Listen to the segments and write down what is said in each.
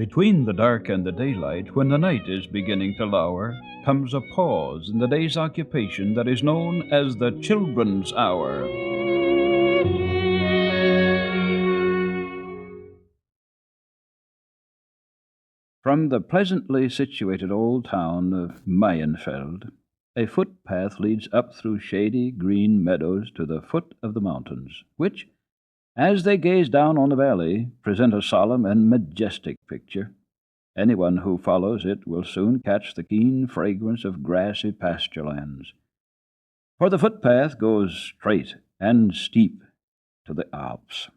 Between the dark and the daylight, when the night is beginning to lower, comes a pause in the day's occupation that is known as the children's hour. From the pleasantly situated old town of Mayenfeld, a footpath leads up through shady green meadows to the foot of the mountains, which, as they gaze down on the valley, present a solemn and majestic picture. Anyone who follows it will soon catch the keen fragrance of grassy pasture lands. For the footpath goes straight and steep to the Alps.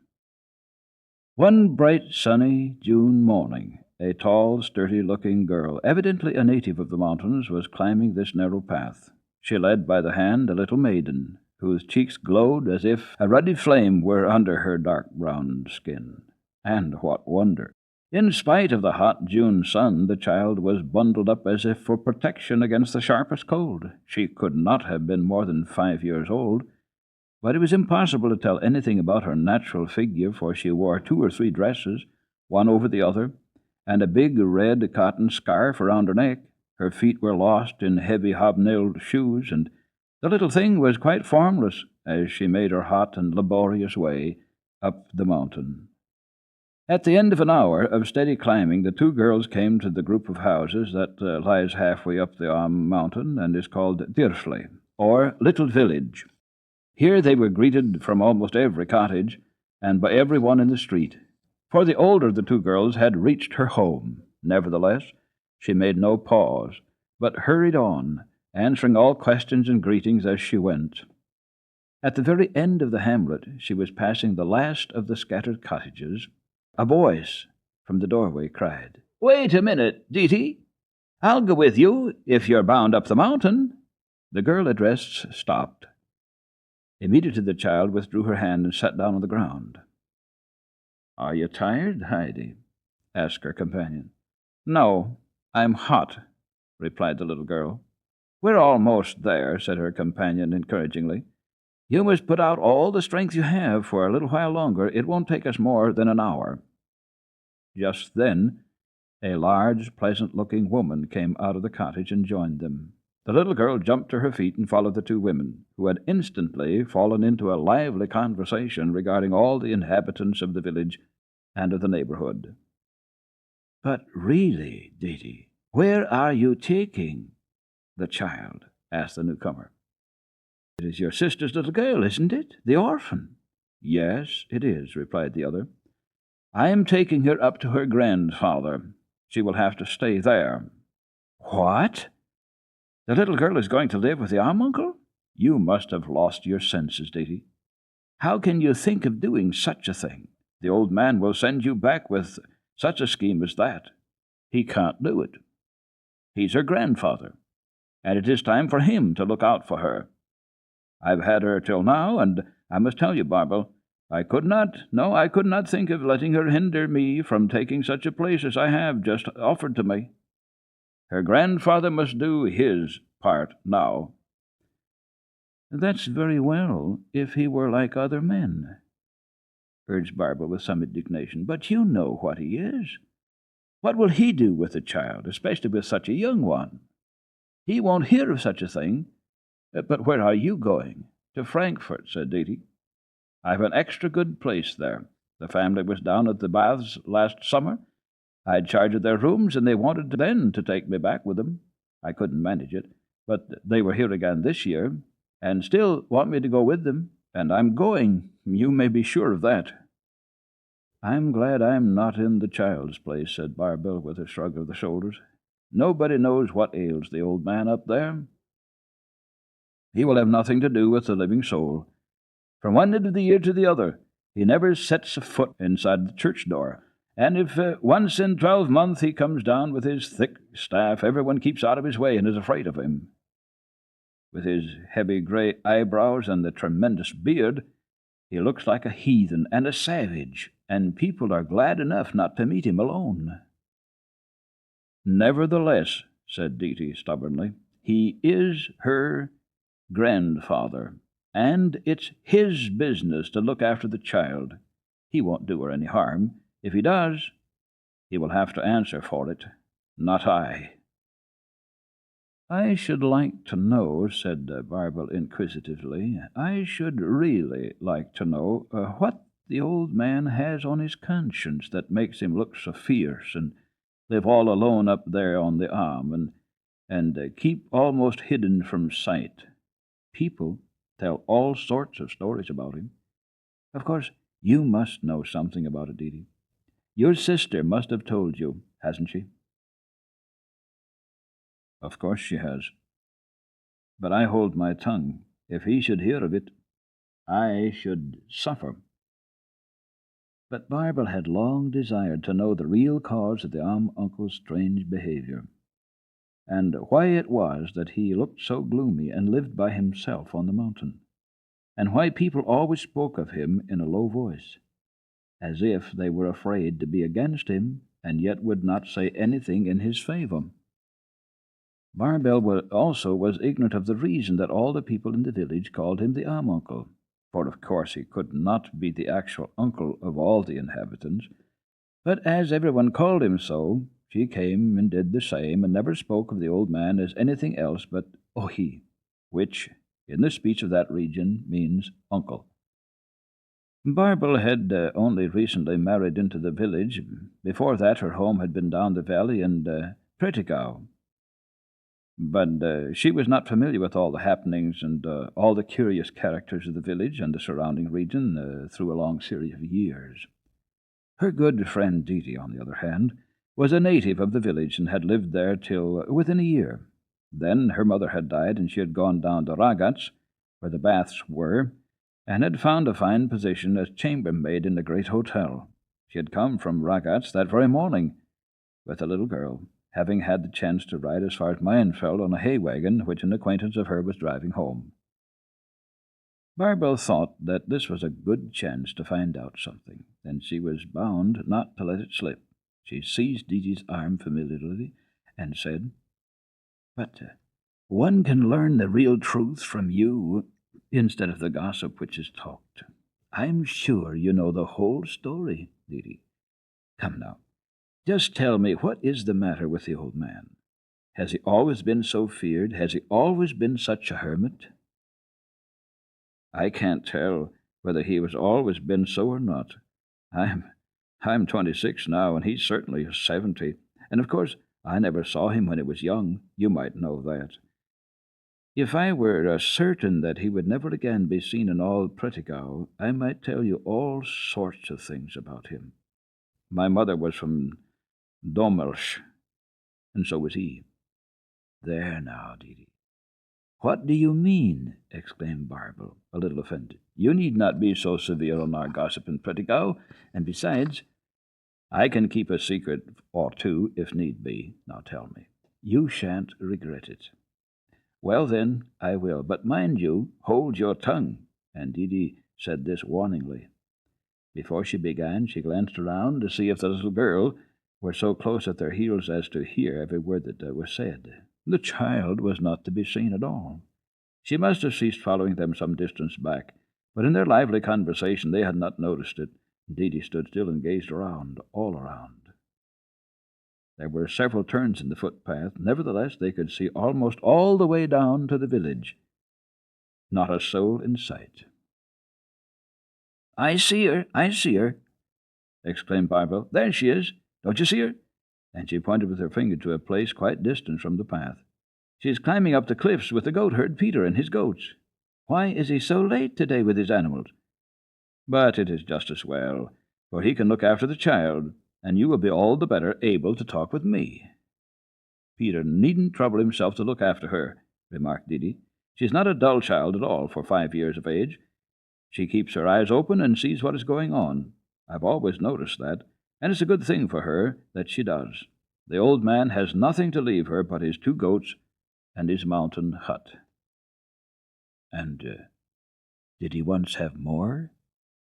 One bright, sunny June morning, a tall, sturdy-looking girl, evidently a native of the mountains, was climbing this narrow path. She led by the hand a little maiden, whose cheeks glowed as if a ruddy flame were under her dark-brown skin. And what wonder! In spite of the hot June sun, the child was bundled up as if for protection against the sharpest cold. She could not have been more than 5 years old, but it was impossible to tell anything about her natural figure, for she wore 2 or 3 dresses, one over the other, and a big red cotton scarf around her neck. Her feet were lost in heavy hobnailed shoes, and the little thing was quite formless as she made her hot and laborious way up the mountain. At the end of an hour of steady climbing, the 2 girls came to the group of houses that lies halfway up the mountain and is called Dirfli, or Little Village. Here they were greeted from almost every cottage and by everyone in the street, for the older of the 2 girls had reached her home. Nevertheless, she made no pause, but hurried on, answering all questions and greetings as she went. At the very end of the hamlet, she was passing the last of the scattered cottages. A voice from the doorway cried, "Wait a minute, Diti. I'll go with you if you're bound up the mountain." The girl addressed stopped. Immediately the child withdrew her hand and sat down on the ground. "Are you tired, Heidi?" asked her companion. "No, I'm hot," replied the little girl. "We're almost there," said her companion encouragingly. "You must put out all the strength you have for a little while longer. It won't take us more than an hour." Just then, a large, pleasant-looking woman came out of the cottage and joined them. The little girl jumped to her feet and followed the 2 women, who had instantly fallen into a lively conversation regarding all the inhabitants of the village and of the neighborhood. "But really, Diti, where are you taking the child?" asked the newcomer. "It is your sister's little girl, isn't it? The orphan?" "Yes, it is," replied the other. "I am taking her up to her grandfather. She will have to stay there." "What? The little girl is going to live with the uncle? You must have lost your senses, Diti. How can you think of doing such a thing? The old man will send you back with such a scheme as that. He can't do it. He's her grandfather, and it is time for him to look out for her. I've had her till now, and I must tell you, Barbel, I could not think of letting her hinder me from taking such a place as I have just offered to me. Her grandfather must do his part now." "That's very well, if he were like other men," urged Barbel with some indignation. "But you know what he is. What will he do with the child, especially with such a young one? He won't hear of such a thing. But where are you going?" "To Frankfurt," said Diti. "I've an extra good place there. The family was down at the baths last summer. I had charge of their rooms, and they wanted then to take me back with them. I couldn't manage it, but they were here again this year, and still want me to go with them, and I'm going. You may be sure of that." "I'm glad I'm not in the child's place," said Barbel with a shrug of the shoulders. "Nobody knows what ails the old man up there. He will have nothing to do with the living soul. From one end of the year to the other, he never sets a foot inside the church door, and if once in 12 months he comes down with his thick staff, everyone keeps out of his way and is afraid of him. With his heavy grey eyebrows and the tremendous beard, he looks like a heathen and a savage, and people are glad enough not to meet him alone." "Nevertheless," said Diti stubbornly, "he is her grandfather, and it's his business to look after the child. He won't do her any harm. If he does, He will have to answer for it, not I." "I should like to know," said Barbel inquisitively, "I should really like to know what the old man has on his conscience that makes him look so fierce and live all alone up there on the arm and keep almost hidden from sight. People tell all sorts of stories about him. Of course, you must know something about it, Dee. Your sister must have told you, hasn't she?" "Of course she has. But I hold my tongue. If he should hear of it, I should suffer." But Barbel had long desired to know the real cause of the uncle's strange behavior, and why it was that he looked so gloomy and lived by himself on the mountain, and why people always spoke of him in a low voice, as if they were afraid to be against him, and yet would not say anything in his favor. Barbel also was ignorant of the reason that all the people in the village called him the uncle, for of course he could not be the actual uncle of all the inhabitants. But as everyone called him so, she came and did the same, and never spoke of the old man as anything else but Ohi, which, in the speech of that region, means uncle. Barbel had only recently married into the village. Before that, her home had been down the valley in Prettigau. But she was not familiar with all the happenings and all the curious characters of the village and the surrounding region through a long series of years. Her good friend Didi, on the other hand, was a native of the village and had lived there till within a year. Then her mother had died, and she had gone down to Ragaz, where the baths were, and had found a fine position as chambermaid in a great hotel. She had come from Ragaz that very morning with a little girl, having had the chance to ride as far as Mayenfeld on a hay wagon which an acquaintance of her was driving home. Barbel thought that this was a good chance to find out something, and she was bound not to let it slip. She seized Didi's arm familiarly and said, "But one can learn the real truth from you instead of the gossip which is talked. I'm sure you know the whole story, Didi. Come now, just tell me, what is the matter with the old man? Has he always been so feared? Has he always been such a hermit?" "I can't tell whether he has always been so or not. I'm 26 now, and he certainly is 70, and of course I never saw him when he was young. You might know that. If I were certain that he would never again be seen in all Prettigau, I might tell you all sorts of things about him. My mother was from Domelsch, and so was he." "There now, Didi." "What do you mean?" exclaimed Barbel, a little offended. "You need not be so severe on our gossip in Prettigau, and besides, I can keep a secret or two if need be. Now tell me. You shan't regret it." "Well, then, I will. But mind you, hold your tongue." And Didi said this warningly. Before she began, she glanced around to see if the little girl were so close at their heels as to hear every word that was said. The child was not to be seen at all. She must have ceased following them some distance back, but in their lively conversation they had not noticed it. Didi stood still and gazed around, all around. There were several turns in the footpath. Nevertheless, they could see almost all the way down to the village. Not a soul in sight. I see her," exclaimed Barbel. "There she is. Don't you see her?" And she pointed with her finger to a place quite distant from the path. "She is climbing up the cliffs with the goatherd Peter and his goats. Why is he so late today with his animals? But it is just as well, for he can look after the child, and you will be all the better able to talk with me." "Peter needn't trouble himself to look after her," remarked Didi. "She's not a dull child at all for 5 years of age. She keeps her eyes open and sees what is going on. I've always noticed that, and it's a good thing for her that she does. The old man has nothing to leave her but his 2 goats and his mountain hut." "And did he once have more?"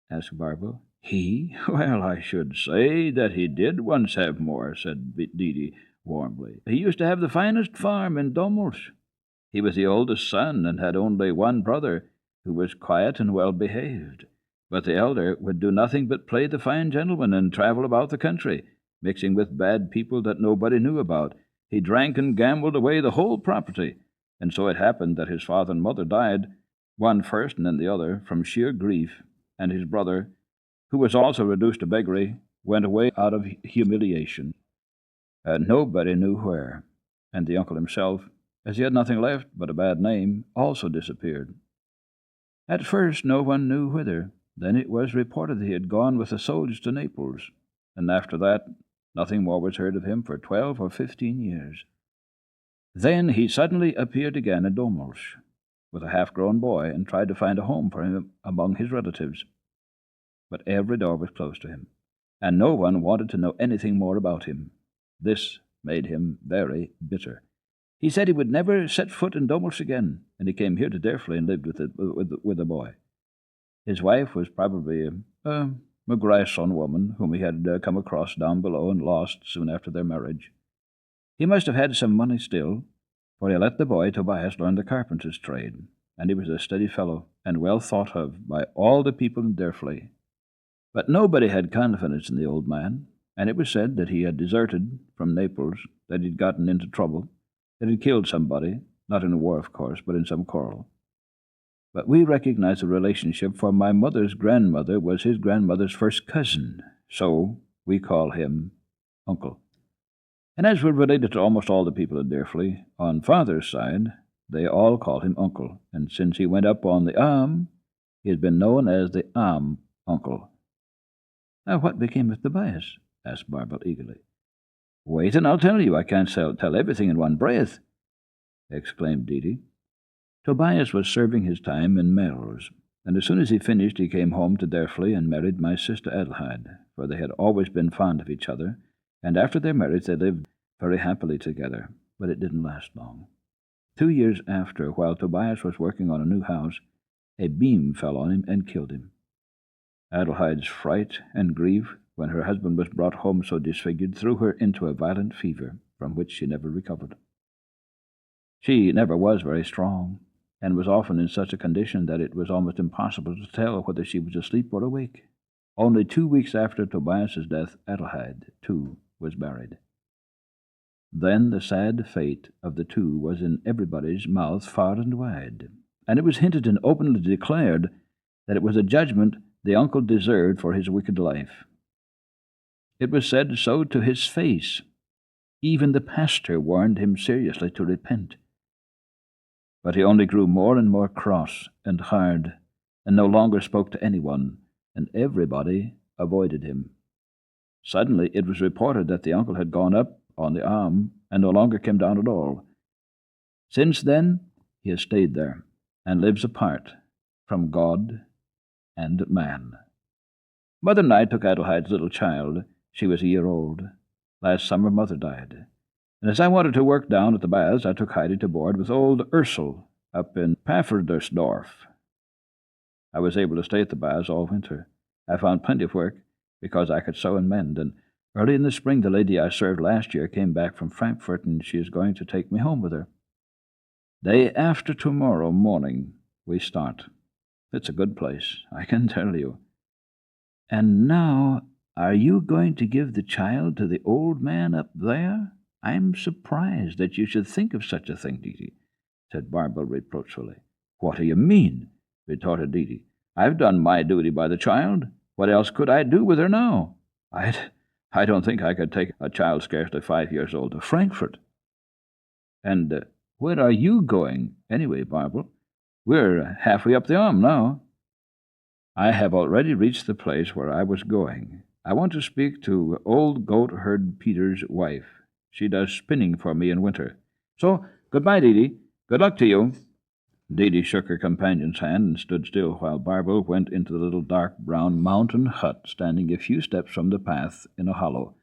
asked Barbel. "He? Well, I should say that he did once have more," said Didi warmly. "He used to have the finest farm in Domelsch. He was the oldest son and had only one brother, who was quiet and well-behaved. But the elder would do nothing but play the fine gentleman and travel about the country, mixing with bad people that nobody knew about. He drank and gambled away the whole property, and so it happened that his father and mother died, one first and then the other, from sheer grief, and his brother, who was also reduced to beggary, went away out of humiliation. Nobody knew where, and the uncle himself, as he had nothing left but a bad name, also disappeared. At first no one knew whither. Then it was reported that he had gone with the soldiers to Naples, and after that nothing more was heard of him for 12 or 15 years. Then he suddenly appeared again at Domolch with a half-grown boy and tried to find a home for him among his relatives. But every door was closed to him, and no one wanted to know anything more about him. This made him very bitter. He said he would never set foot in Domolch again, and he came here to Derfly and lived with the boy. His wife was probably a Grayson woman whom he had come across down below and lost soon after their marriage. He must have had some money still, for he let the boy Tobias learn the carpenter's trade, and he was a steady fellow and well thought of by all the people in Derfly. But nobody had confidence in the old man, and it was said that he had deserted from Naples, that he'd gotten into trouble, that he'd killed somebody, not in a war, of course, but in some quarrel. But we recognize the relationship, for my mother's grandmother was his grandmother's first cousin, so we call him Uncle. And as we're related to almost all the people at Derfly, on father's side, they all call him Uncle, and since he went up on the Am, he has been known as the Am Uncle. Now, what became of Tobias? Asked Barbara eagerly. Wait and I'll tell you. I can't tell everything in one breath, exclaimed Didi. Tobias was serving his time in Heralds, and as soon as he finished he came home to Derfly and married my sister Adelheid, for they had always been fond of each other, and after their marriage they lived very happily together, but it didn't last long. 2 years after, while Tobias was working on a new house, a beam fell on him and killed him. Adelheid's fright and grief when her husband was brought home so disfigured threw her into a violent fever, from which she never recovered. She never was very strong, and was often in such a condition that it was almost impossible to tell whether she was asleep or awake. Only 2 weeks after Tobias's death, Adelheid, too, was buried. Then the sad fate of the two was in everybody's mouth far and wide, and it was hinted and openly declared that it was a judgment the uncle deserved for his wicked life. It was said so to his face. Even the pastor warned him seriously to repent. But he only grew more and more cross and hard, and no longer spoke to anyone, and everybody avoided him. Suddenly it was reported that the uncle had gone up on the Am and no longer came down at all. Since then he has stayed there, and lives apart from God and man. Mother and I took Adelheid's little child. She was a year old. Last summer Mother died, and as I wanted to work down at the baths, I took Heidi to board with old Ursel up in Pfafferdersdorf. I was able to stay at the baths all winter. I found plenty of work, because I could sew and mend, and early in the spring the lady I served last year came back from Frankfurt, and she is going to take me home with her. Day after tomorrow morning we start. It's a good place, I can tell you. And now, are you going to give the child to the old man up there? I'm surprised that you should think of such a thing, Didi, said Barbara reproachfully. What do you mean? Retorted Didi. I've done my duty by the child. What else could I do with her now? I don't think I could take a child scarcely 5 years old to Frankfurt. And where are you going, anyway, Barbara? We're halfway up the Am now. I have already reached the place where I was going. I want to speak to old goat-herd Peter's wife. She does spinning for me in winter. So, goodbye, Didi. Good luck to you. Didi shook her companion's hand and stood still while Barbara went into the little dark brown mountain hut standing a few steps from the path in a hollow,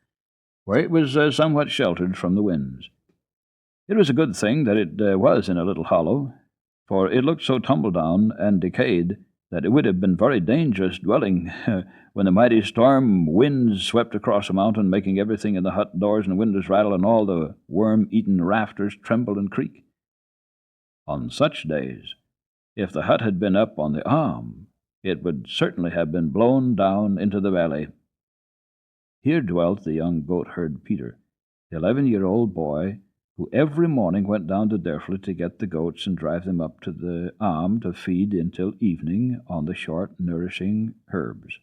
where it was somewhat sheltered from the winds. It was a good thing that it was in a little hollow, for it looked so tumble-down and decayed that it would have been very dangerous dwelling when the mighty storm winds swept across the mountain, making everything in the hut doors and windows rattle and all the worm-eaten rafters tremble and creak. On such days, if the hut had been up on the Am, it would certainly have been blown down into the valley. Here dwelt the young goat-herd Peter, the 11-year-old boy who every morning went down to Derfly to get the goats and drive them up to the Am to feed until evening on the short, nourishing herbs.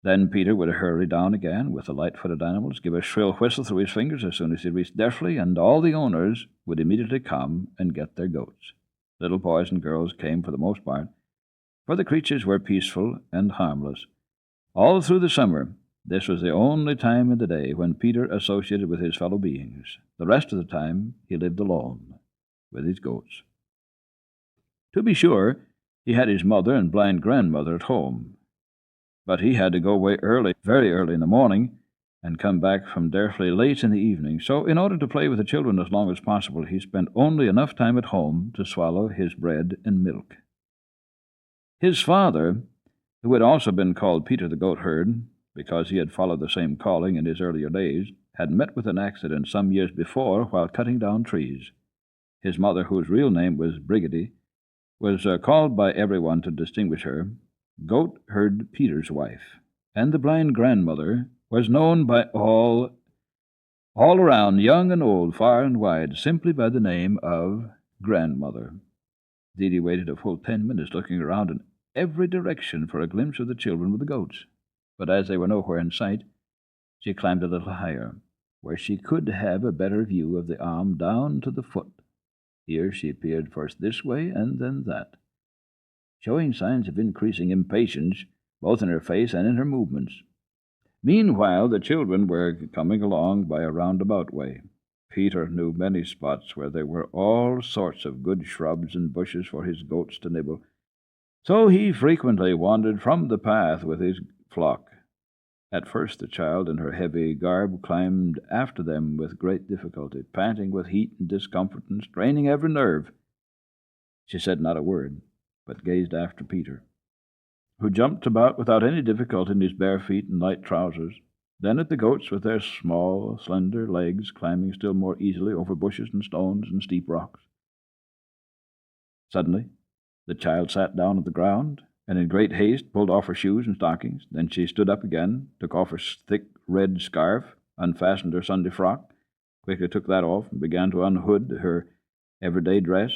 Then Peter would hurry down again with the light-footed animals, give a shrill whistle through his fingers as soon as he reached Derfly, and all the owners would immediately come and get their goats. Little boys and girls came for the most part, for the creatures were peaceful and harmless. All through the summer, this was the only time in the day when Peter associated with his fellow beings. The rest of the time he lived alone with his goats. To be sure, he had his mother and blind grandmother at home, but he had to go away early, very early in the morning, and come back from Derfly late in the evening. So in order to play with the children as long as possible, he spent only enough time at home to swallow his bread and milk. His father, who had also been called Peter the goat-herd, because he had followed the same calling in his earlier days, had met with an accident some years before while cutting down trees. His mother, whose real name was Brigady, was called by everyone to distinguish her Goat-herd Peter's wife, and the blind grandmother was known by all around, young and old, far and wide, simply by the name of Grandmother. Dee waited a full 10 minutes looking around in every direction for a glimpse of the children with the goats, but as they were nowhere in sight, she climbed a little higher, where she could have a better view of the Am down to the foot. Here she peered first this way and then that, showing signs of increasing impatience both in her face and in her movements. Meanwhile, the children were coming along by a roundabout way. Peter knew many spots where there were all sorts of good shrubs and bushes for his goats to nibble, so he frequently wandered from the path with his flock. At first the child in her heavy garb climbed after them with great difficulty, panting with heat and discomfort and straining every nerve. She said not a word, but gazed after Peter, who jumped about without any difficulty in his bare feet and light trousers, then at the goats with their small, slender legs climbing still more easily over bushes and stones and steep rocks. Suddenly, the child sat down at the ground, and in great haste pulled off her shoes and stockings. Then she stood up again, took off her thick red scarf, unfastened her Sunday frock, quickly took that off, and began to unhood her everyday dress.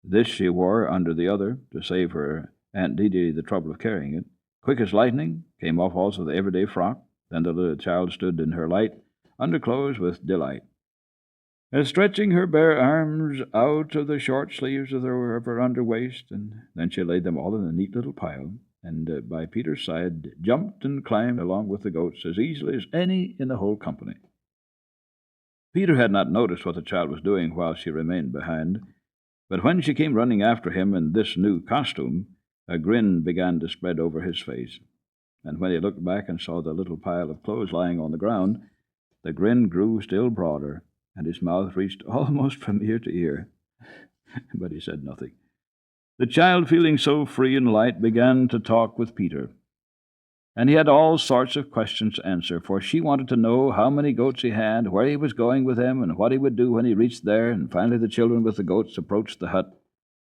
This she wore under the other, to save her Aunt Dee the trouble of carrying it. Quick as lightning came off also the everyday frock. Then the little child stood in her light underclothes with delight, stretching her bare arms out of the short sleeves of her underwaist, and then she laid them all in a neat little pile, and by Peter's side jumped and climbed along with the goats as easily as any in the whole company. Peter had not noticed what the child was doing while she remained behind, but when she came running after him in this new costume, a grin began to spread over his face, and when he looked back and saw the little pile of clothes lying on the ground, the grin grew still broader, and his mouth reached almost from ear to ear. But he said nothing. The child, feeling so free and light, began to talk with Peter, and he had all sorts of questions to answer, for she wanted to know how many goats he had, where he was going with them, and what he would do when he reached there. And finally the children with the goats approached the hut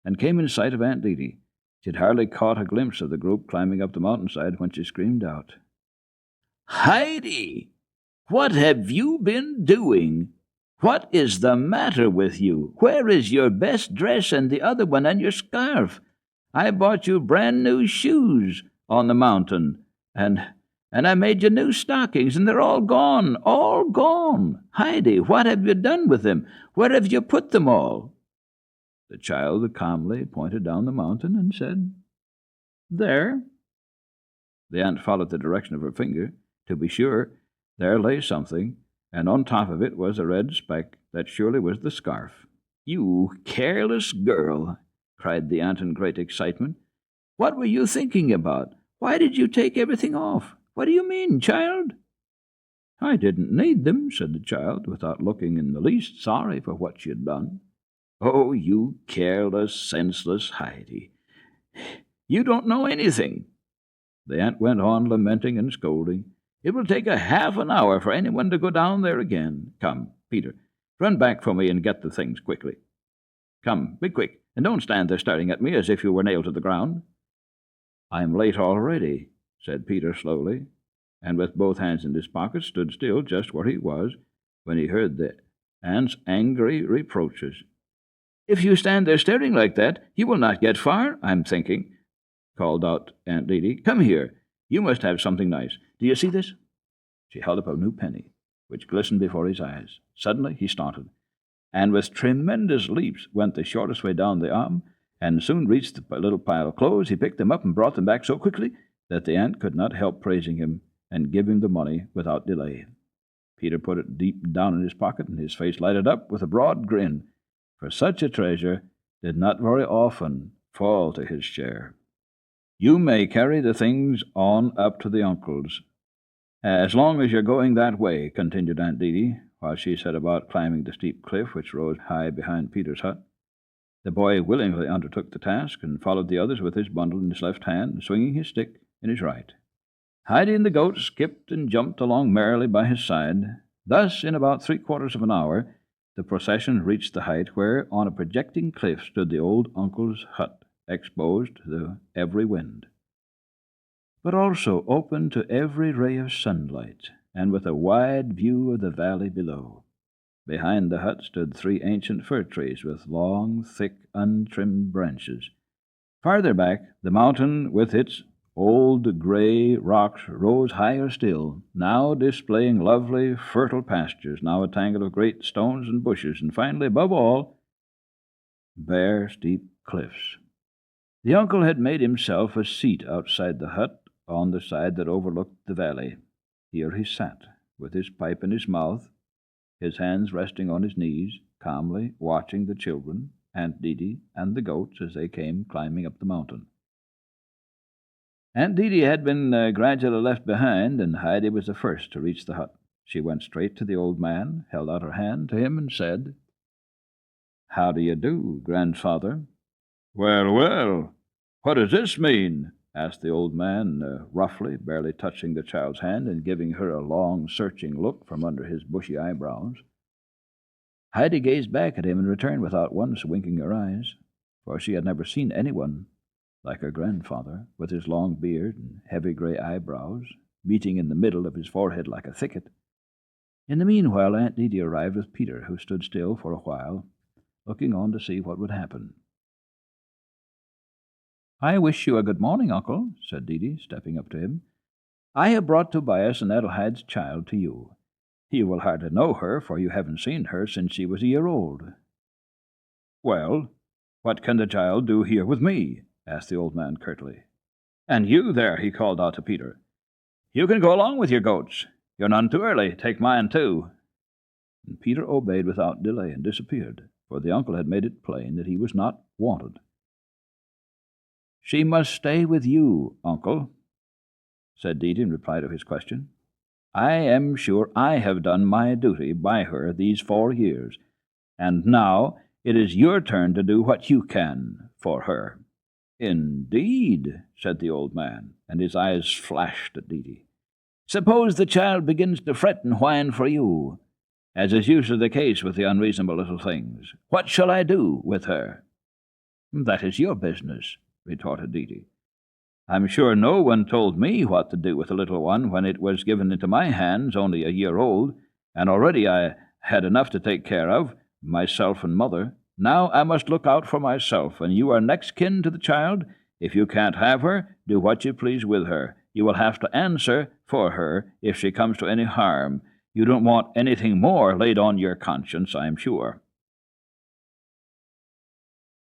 and came in sight of Aunt Dee. She had hardly caught a glimpse of the group climbing up the mountainside when she screamed out, "Heidi, what have you been doing? What is the matter with you? Where is your best dress and the other one and your scarf? I bought you brand new shoes on the mountain, and I made you new stockings, and they're all gone, all gone. Heidi, what have you done with them? Where have you put them all?" The child calmly pointed down the mountain and said, "There." The aunt followed the direction of her finger. To be sure, there lay something, and on top of it was a red speck that surely was the scarf. "You careless girl!" cried the aunt in great excitement. "What were you thinking about? Why did you take everything off? What do you mean, child?" "I didn't need them," said the child, without looking in the least sorry for what she had done. "Oh, you careless, senseless Heidi! You don't know anything." The aunt went on lamenting and scolding. "It will take a half an hour for anyone to go down there again. Come, Peter, run back for me and get the things quickly. Come, be quick, and don't stand there staring at me as if you were nailed to the ground." "I'm late already. said Peter slowly, and with both hands in his pockets stood still just where he was when he heard the aunt's angry reproaches. "If you stand there staring like that, you will not get far, I'm thinking," called out Aunt Didi. "Come here. You must have something nice. Do you see this?" She held up a new penny, which glistened before his eyes. Suddenly he started, and with tremendous leaps went the shortest way down the arm, and soon reached the little pile of clothes. He picked them up and brought them back so quickly that the aunt could not help praising him and give him the money without delay. Peter put it deep down in his pocket, and his face lighted up with a broad grin, for such a treasure did not very often fall to his share. "You may carry the things on up to the uncle's, as long as you're going that way," continued Aunt Didi, while she set about climbing the steep cliff which rose high behind Peter's hut. The boy willingly undertook the task, and followed the others with his bundle in his left hand, swinging his stick in his right. Heidi and the goat skipped and jumped along merrily by his side. Thus, in about 3/4 of an hour, the procession reached the height where, on a projecting cliff, stood the old uncle's hut, exposed to every wind, but also open to every ray of sunlight, and with a wide view of the valley below. Behind the hut stood 3 ancient fir trees with long, thick, untrimmed branches. Farther back, the mountain with its old gray rocks rose higher still, now displaying lovely, fertile pastures, now a tangle of great stones and bushes, and finally, above all, bare, steep cliffs. The uncle had made himself a seat outside the hut on the side that overlooked the valley. Here he sat, with his pipe in his mouth, his hands resting on his knees, calmly watching the children, Aunt Didi, and the goats as they came climbing up the mountain. Aunt Didi had been gradually left behind, and Heidi was the first to reach the hut. She went straight to the old man, held out her hand to him, and said, "How do you do, grandfather?" "Well, well, what does this mean?" asked the old man, roughly, barely touching the child's hand and giving her a long, searching look from under his bushy eyebrows. Heidi gazed back at him in return without once winking her eyes, for she had never seen anyone like her grandfather, with his long beard and heavy gray eyebrows, meeting in the middle of his forehead like a thicket. In the meanwhile, Aunt Didi arrived with Peter, who stood still for a while, looking on to see what would happen. "I wish you a good morning, Uncle," said Didi, stepping up to him. "I have brought Tobias and Adelheide's child to you. You will hardly know her, for you haven't seen her since she was a year old." "Well, what can the child do here with me?" asked the old man curtly. "And you there," he called out to Peter. "You can go along with your goats. You're none too early. Take mine, too." And Peter obeyed without delay and disappeared, for the uncle had made it plain that he was not wanted. "She must stay with you, Uncle," said Didi in reply to his question. "I am sure I have done my duty by her these 4 years, and now it is your turn to do what you can for her." "Indeed," said the old man, and his eyes flashed at Didi. "Suppose the child begins to fret and whine for you, as is usually the case with the unreasonable little things. What shall I do with her?" "That is your business," retorted Didi. "I'm sure no one told me what to do with the little one when it was given into my hands only a year old, and already I had enough to take care of, myself and mother. Now I must look out for myself, and you are next kin to the child. If you can't have her, do what you please with her. You will have to answer for her if she comes to any harm. You don't want anything more laid on your conscience, I am sure."